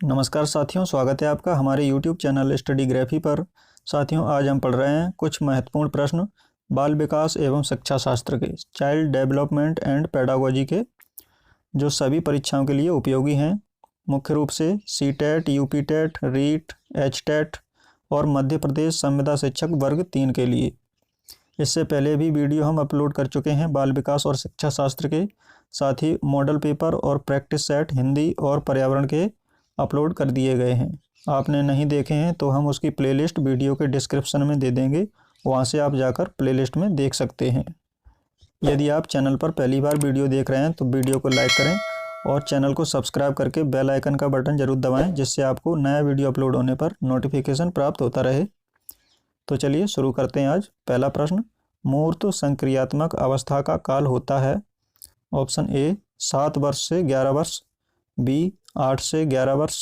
नमस्कार साथियों, स्वागत है आपका हमारे YouTube चैनल स्टडीग्राफी पर। साथियों, आज हम पढ़ रहे हैं कुछ महत्वपूर्ण प्रश्न बाल विकास एवं शिक्षा शास्त्र के, चाइल्ड डेवलपमेंट एंड पेडागोजी के, जो सभी परीक्षाओं के लिए उपयोगी हैं। मुख्य रूप से सीटेट, यूपीटेट, रीट, एचटेट और मध्य प्रदेश संविदा शिक्षक वर्ग 3 के लिए। इससे पहले भी वीडियो हम अपलोड कर चुके हैं बाल विकास और शिक्षा शास्त्र के, साथ ही मॉडल पेपर और प्रैक्टिस सेट हिंदी और पर्यावरण के अपलोड कर दिए गए हैं। आपने नहीं देखे हैं तो हम उसकी प्लेलिस्ट वीडियो के डिस्क्रिप्शन में दे देंगे, वहां से आप जाकर प्लेलिस्ट में देख सकते हैं। यदि आप चैनल पर पहली बार वीडियो देख रहे हैं तो वीडियो को लाइक करें और चैनल को सब्सक्राइब करके बेल आइकन का बटन जरूर दबाएं, जिससे आपको नया वीडियो अपलोड होने पर नोटिफिकेशन प्राप्त होता रहे। तो चलिए शुरू करते हैं। आज पहला प्रश्न, मूर्त संक्रियात्मक अवस्था का काल होता है। ऑप्शन ए 7 वर्ष से 11 वर्ष, बी 8 से 11 वर्ष,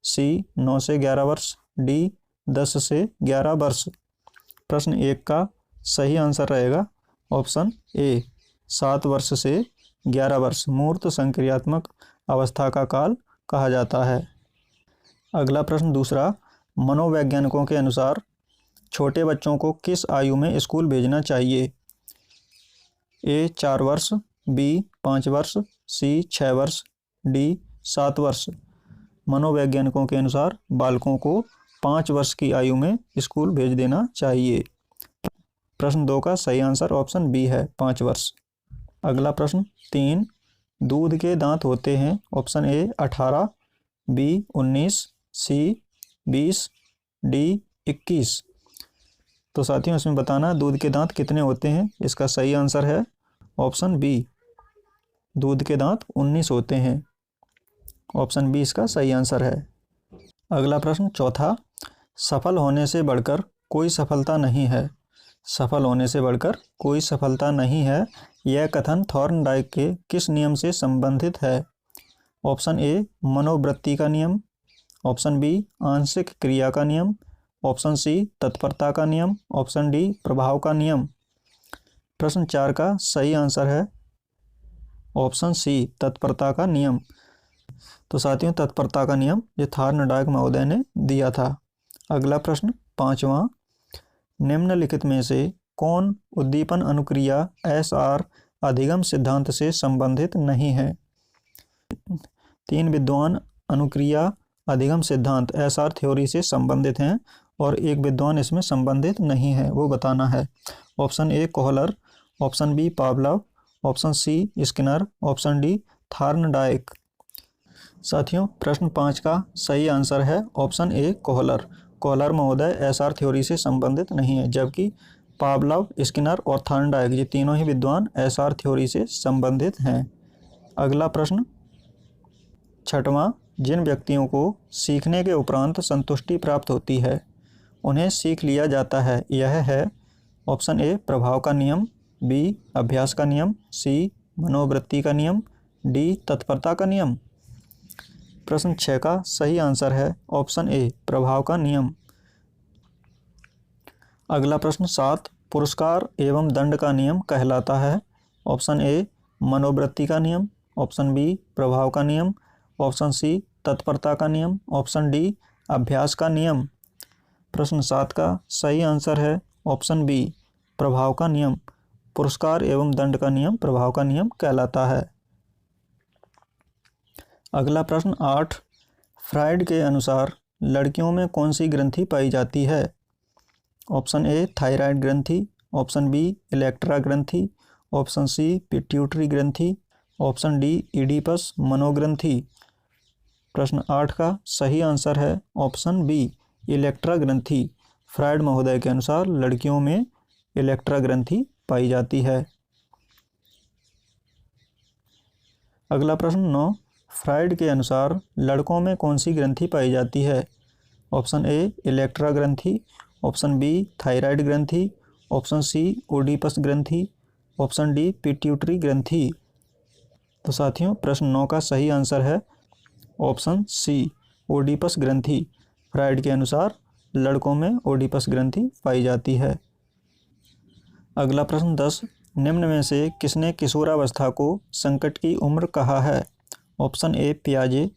सी 9 से 11 वर्ष, डी 10 से 11 वर्ष। प्रश्न 1 का सही आंसर रहेगा ऑप्शन ए 7 वर्ष से 11 वर्ष मूर्त संक्रियात्मक अवस्था का काल कहा जाता है। अगला प्रश्न दूसरा, मनोवैज्ञानिकों के अनुसार छोटे बच्चों को किस आयु में स्कूल भेजना चाहिए। ए 4 वर्ष, बी 5 वर्ष, सी 6 वर्ष, डी 7 वर्ष। मनोवैज्ञानिकों के अनुसार बालकों को 5 वर्ष की आयु में स्कूल भेज देना चाहिए। प्रश्न 2 का सही आंसर ऑप्शन बी है 5 वर्ष। अगला प्रश्न 3, दूध के दांत होते हैं। Option A 18, B 19, C 20, D 21। तो साथियों, इसमें बताना दूध के दांत कितने होते हैं। इसका सही आंसर है ऑप्शन बी, दूध के दांत 19 होते हैं। ऑप्शन बी इसका सही आंसर है। अगला प्रश्न चौथा, सफल होने से बढ़कर कोई सफलता नहीं है। सफल होने से बढ़कर कोई सफलता नहीं है, यह कथन थॉर्नडाइक के किस नियम से संबंधित है। ऑप्शन ए मनोवृत्ति का नियम, ऑप्शन बी आंशिक क्रिया का नियम, ऑप्शन सी तत्परता का नियम, ऑप्शन डी प्रभाव का नियम। प्रश्न 4 का सही आंसर है ऑप्शन सी तत्परता का नियम। तो साथियों, तत्परता का नियम ये थॉर्नडाइक महोदय ने दिया था। अगला प्रश्न 5वां, निम्नलिखित में से कौन उद्दीपन अनुक्रिया एसआर अधिगम सिद्धांत से संबंधित नहीं है। 3 विद्वान अनुक्रिया अधिगम सिद्धांत एसआर थ्योरी से संबंधित हैं और एक विद्वान इसमें संबंधित नहीं है, वो बताना है। Option A Kohler, option B Pavlov, option C Skinner, option D Thorndike. साथियों, प्रश्न 5 का सही आंसर है ऑप्शन ए कोहलर। कोहलर महोदय एसआर थ्योरी से संबंधित नहीं है, जबकि पावलोव, स्किनर और थॉर्नडाइक ये तीनों ही विद्वान एसआर थ्योरी से संबंधित हैं। अगला प्रश्न 6वां, जिन व्यक्तियों को सीखने के उपरांत संतुष्टि प्राप्त होती है उन्हें सीख लिया जाता है, यह है। ऑप्शन ए प्रभाव का नियम, बी अभ्यास का नियम, सी मनोवृत्ति का नियम, डी तत्परता का नियम। प्रश्न 6 का सही आंसर है ऑप्शन ए प्रभाव का नियम। अगला प्रश्न 7, पुरस्कार एवं दंड का नियम कहलाता है। ऑप्शन ए मनोवृत्ति का नियम, ऑप्शन बी प्रभाव का नियम, ऑप्शन सी तत्परता का नियम, ऑप्शन डी अभ्यास का नियम। प्रश्न 7 का सही आंसर है ऑप्शन बी प्रभाव का नियम। पुरस्कार एवं दंड का नियम प्रभाव का नियम कहलाता है। अगला प्रश्न 8, फ्राइड के अनुसार लड़कियों में कौन सी ग्रंथि पाई जाती है। ऑप्शन ए थायराइड ग्रंथि, ऑप्शन बी इलेक्ट्रा ग्रंथि, ऑप्शन सी पिट्यूटरी ग्रंथि, ऑप्शन डी इडिपस मनोग्रंथि। प्रश्न 8 का सही आंसर है ऑप्शन बी इलेक्ट्रा ग्रंथि। फ्राइड महोदय के अनुसार लड़कियों में इलेक्ट्रा ग्रंथि पाई जाती है। अगला प्रश्न 9, फ्राइड के अनुसार लड़कों में कौन सी ग्रंथि पाई जाती है। ऑप्शन ए इलेक्ट्रा ग्रंथि, ऑप्शन बी थायराइड ग्रंथि, ऑप्शन सी ओडिपस ग्रंथि, ऑप्शन डी पिट्यूटरी ग्रंथि। तो साथियों, प्रश्न 9 का सही आंसर है ऑप्शन सी ओडिपस ग्रंथि। फ्राइड के अनुसार लड़कों में ओडिपस ग्रंथि पाई जाती है। अगला प्रश्न 10, निम्न में से किसने किशोरावस्था को संकट की उम्र कहा है। ऑप्शन ए पियाजे,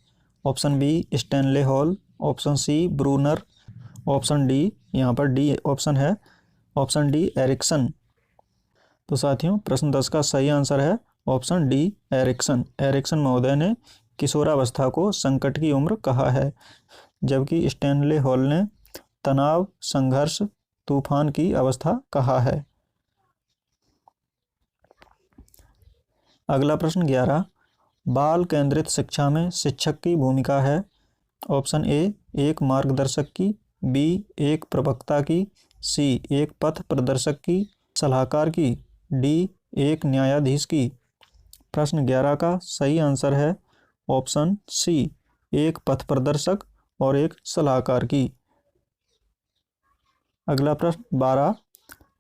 option B Stanley Hall, option C Bruner, option D, यहाँ पर डी ऑप्शन है, ऑप्शन डी एरिक्सन। तो साथियों प्रश्न 10 का सही आंसर है ऑप्शन डी एरिक्सन। एरिक्सन महोदय ने किशोरावस्था को संकट की उम्र कहा है, जबकि स्टैनले हॉल ने तनाव, संघर्ष, तूफान की अवस्था कहा है। अगला प्रश्न 11, बाल केंद्रित शिक्षा में शिक्षक की भूमिका है। ऑप्शन ए एक मार्गदर्शक की, बी एक प्रवक्ता की, सी एक पथ प्रदर्शक की सलाहकार की, डी एक न्यायाधीश की। प्रश्न 11 का सही आंसर है ऑप्शन सी एक पथ प्रदर्शक और एक सलाहकार की। अगला प्रश्न 12,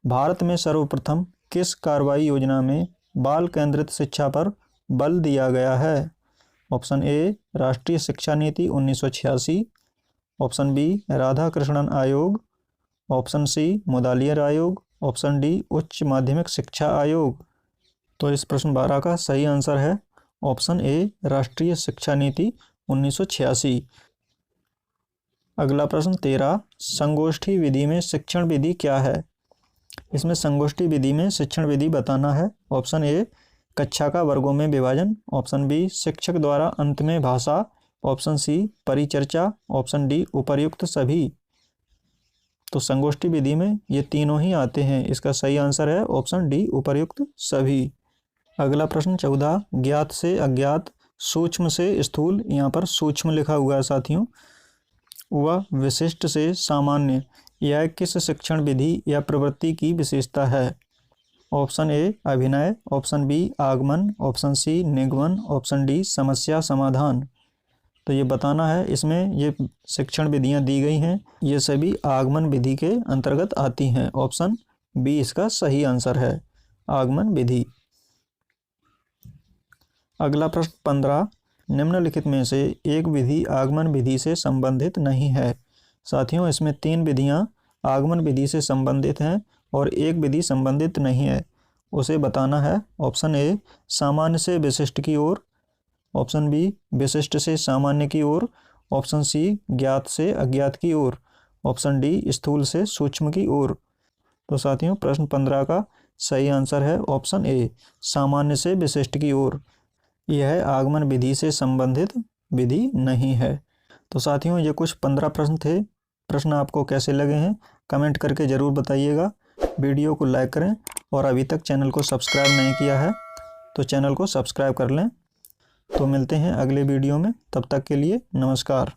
भारत में सर्वप्रथम किस कार्रवाई योजना में बाल केंद्रित शिक्षा पर बल दिया गया है। ऑप्शन ए राष्ट्रीय शिक्षा नीति 1986, ऑप्शन बी राधाकृष्णन आयोग, ऑप्शन सी मुदालियर आयोग, ऑप्शन डी उच्च माध्यमिक शिक्षा आयोग। तो इस प्रश्न 12 का सही आंसर है ऑप्शन ए राष्ट्रीय शिक्षा नीति 1986। अगला प्रश्न 13, संगोष्ठी विधि में शिक्षण विधि क्या है। इसमें संगोष्ठी विधि में शिक्षण विधि बताना है। ऑप्शन ए कक्षा का वर्गों में विभाजन, ऑप्शन बी शिक्षक द्वारा अंत में भाषा, ऑप्शन सी परिचर्चा, ऑप्शन डी उपर्युक्त सभी। तो संगोष्ठी विधि में ये तीनों ही आते हैं। इसका सही आंसर है ऑप्शन डी उपर्युक्त सभी। अगला प्रश्न 14, ज्ञात से अज्ञात, सूक्ष्म से स्थूल, यहाँ पर सूक्ष्म लिखा हुआ है साथियों, वह विशिष्ट से सामान्य, यह किस शिक्षण विधि या प्रवृत्ति की विशेषता है। ऑप्शन ए अभिनय, ऑप्शन बी आगमन, ऑप्शन सी निगमन, ऑप्शन डी समस्या समाधान। तो ये बताना है, इसमें ये शिक्षण विधियां दी गई हैं, ये सभी आगमन विधि के अंतर्गत आती हैं। ऑप्शन बी इसका सही आंसर है, आगमन विधि। अगला प्रश्न 15, निम्नलिखित में से एक विधि आगमन विधि से संबंधित नहीं है। साथियों इसमें 3 विधियां आगमन विधि से संबंधित हैं और एक विधि संबंधित नहीं है, उसे बताना है। ऑप्शन ए सामान्य से विशिष्ट की ओर, ऑप्शन बी विशिष्ट से सामान्य की ओर, ऑप्शन सी ज्ञात से अज्ञात की ओर, ऑप्शन डी स्थूल से सूक्ष्म की ओर। तो साथियों प्रश्न 15 का सही आंसर है ऑप्शन ए सामान्य से विशिष्ट की ओर। यह आगमन विधि से संबंधित विधि नहीं है। तो साथियों ये कुछ 15 प्रश्न थे। प्रश्न आपको कैसे लगे हैं कमेंट करके ज़रूर बताइएगा। वीडियो को लाइक करें और अभी तक चैनल को सब्सक्राइब नहीं किया है तो चैनल को सब्सक्राइब कर लें। तो मिलते हैं अगले वीडियो में, तब तक के लिए नमस्कार।